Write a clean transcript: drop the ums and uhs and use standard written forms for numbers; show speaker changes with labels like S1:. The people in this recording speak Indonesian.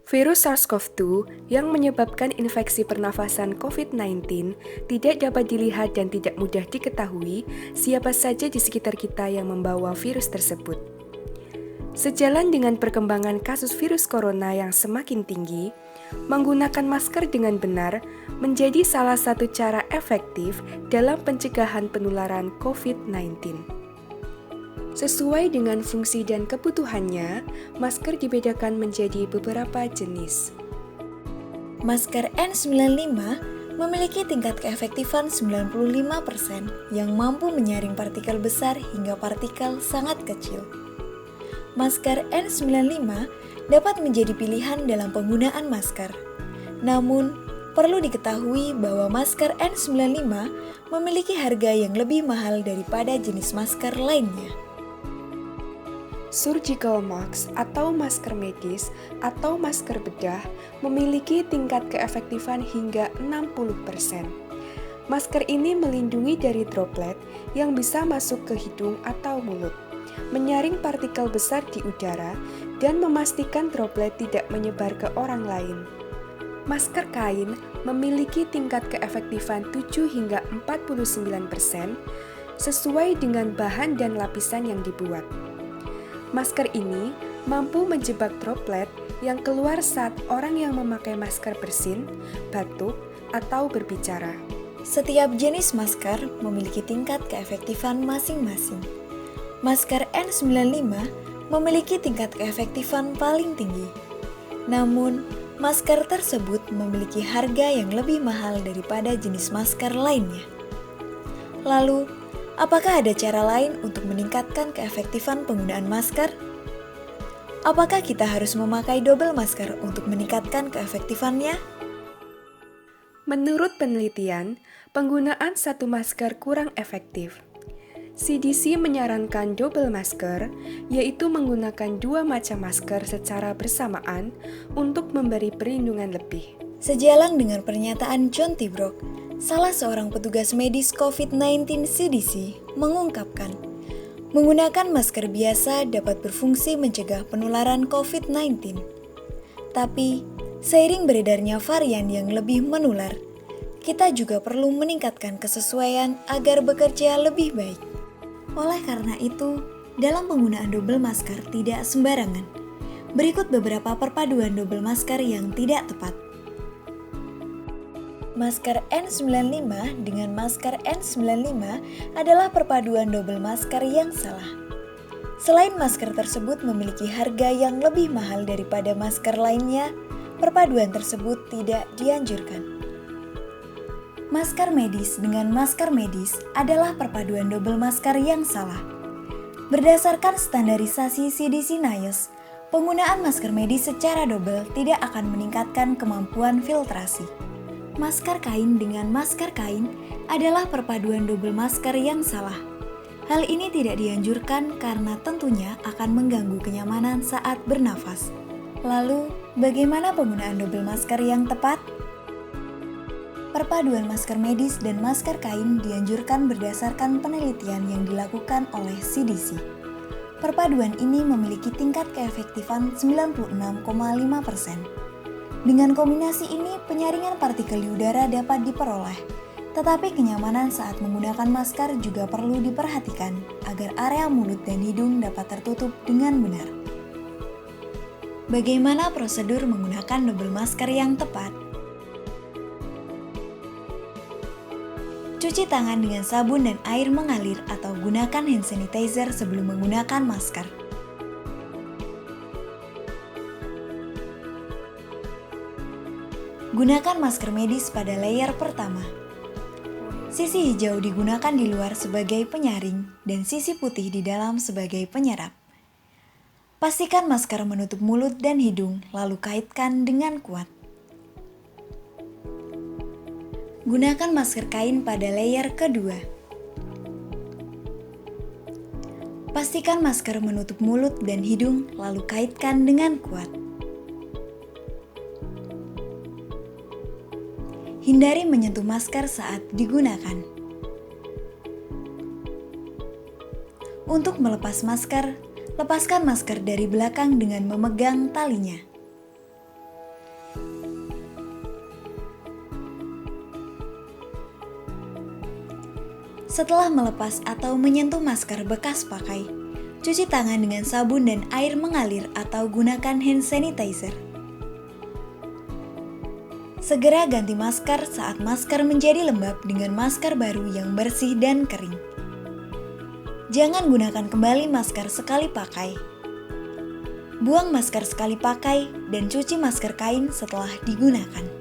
S1: Virus SARS-CoV-2 yang menyebabkan infeksi pernafasan COVID-19 tidak dapat dilihat dan tidak mudah diketahui siapa saja di sekitar kita yang membawa virus tersebut. Sejalan dengan perkembangan kasus virus corona yang semakin tinggi, menggunakan masker dengan benar menjadi salah satu cara efektif dalam pencegahan penularan COVID-19. Sesuai dengan fungsi dan kebutuhannya, masker dibedakan menjadi beberapa jenis.
S2: Masker N95 memiliki tingkat keefektifan 95% yang mampu menyaring partikel besar hingga partikel sangat kecil. Masker N95 dapat menjadi pilihan dalam penggunaan masker. Namun, perlu diketahui bahwa masker N95 memiliki harga yang lebih mahal daripada jenis masker lainnya.
S1: Surgical mask atau masker medis atau masker bedah memiliki tingkat keefektifan hingga 60%. Masker ini melindungi dari droplet yang bisa masuk ke hidung atau mulut, menyaring partikel besar di udara, dan memastikan droplet tidak menyebar ke orang lain. Masker kain memiliki tingkat keefektifan 7 hingga 49% sesuai dengan bahan dan lapisan yang dibuat. Masker ini mampu menjebak droplet yang keluar saat orang yang memakai masker bersin, batuk, atau berbicara.
S2: Setiap jenis masker memiliki tingkat keefektifan masing-masing. Masker N95 memiliki tingkat keefektifan paling tinggi. Namun, masker tersebut memiliki harga yang lebih mahal daripada jenis masker lainnya. Lalu, apakah ada cara lain untuk meningkatkan keefektifan penggunaan masker? Apakah kita harus memakai double masker untuk meningkatkan keefektifannya?
S1: Menurut penelitian, penggunaan satu masker kurang efektif. CDC menyarankan double masker, yaitu menggunakan 2 macam masker secara bersamaan untuk memberi perlindungan lebih.
S2: Sejalan dengan pernyataan John T. Brock, salah seorang petugas medis COVID-19 CDC, mengungkapkan, menggunakan masker biasa dapat berfungsi mencegah penularan COVID-19. Tapi, seiring beredarnya varian yang lebih menular, kita juga perlu meningkatkan kesesuaian agar bekerja lebih baik. Oleh karena itu, dalam penggunaan double masker tidak sembarangan. Berikut beberapa perpaduan double masker yang tidak tepat. Masker N95 dengan masker N95 adalah perpaduan double masker yang salah. Selain masker tersebut memiliki harga yang lebih mahal daripada masker lainnya, perpaduan tersebut tidak dianjurkan. Masker medis dengan masker medis adalah perpaduan double masker yang salah. Berdasarkan standarisasi CDC NIOSH, penggunaan masker medis secara double tidak akan meningkatkan kemampuan filtrasi. Masker kain dengan masker kain adalah perpaduan double masker yang salah. Hal ini tidak dianjurkan karena tentunya akan mengganggu kenyamanan saat bernafas. Lalu, bagaimana penggunaan double masker yang tepat? Perpaduan masker medis dan masker kain dianjurkan berdasarkan penelitian yang dilakukan oleh CDC. Perpaduan ini memiliki tingkat keefektifan 96,5%. Dengan kombinasi ini, penyaringan partikel di udara dapat diperoleh. Tetapi kenyamanan saat menggunakan masker juga perlu diperhatikan agar area mulut dan hidung dapat tertutup dengan benar. Bagaimana prosedur menggunakan double masker yang tepat? Cuci tangan dengan sabun dan air mengalir atau gunakan hand sanitizer sebelum menggunakan masker. Gunakan masker medis pada layer pertama. Sisi hijau digunakan di luar sebagai penyaring dan sisi putih di dalam sebagai penyerap. Pastikan masker menutup mulut dan hidung, lalu kaitkan dengan kuat. Gunakan masker kain pada layer kedua. Pastikan masker menutup mulut dan hidung, lalu kaitkan dengan kuat. Hindari menyentuh masker saat digunakan. Untuk melepas masker, lepaskan masker dari belakang dengan memegang talinya. Setelah melepas atau menyentuh masker bekas pakai, cuci tangan dengan sabun dan air mengalir atau gunakan hand sanitizer. Segera ganti masker saat masker menjadi lembab dengan masker baru yang bersih dan kering. Jangan gunakan kembali masker sekali pakai. Buang masker sekali pakai dan cuci masker kain setelah digunakan.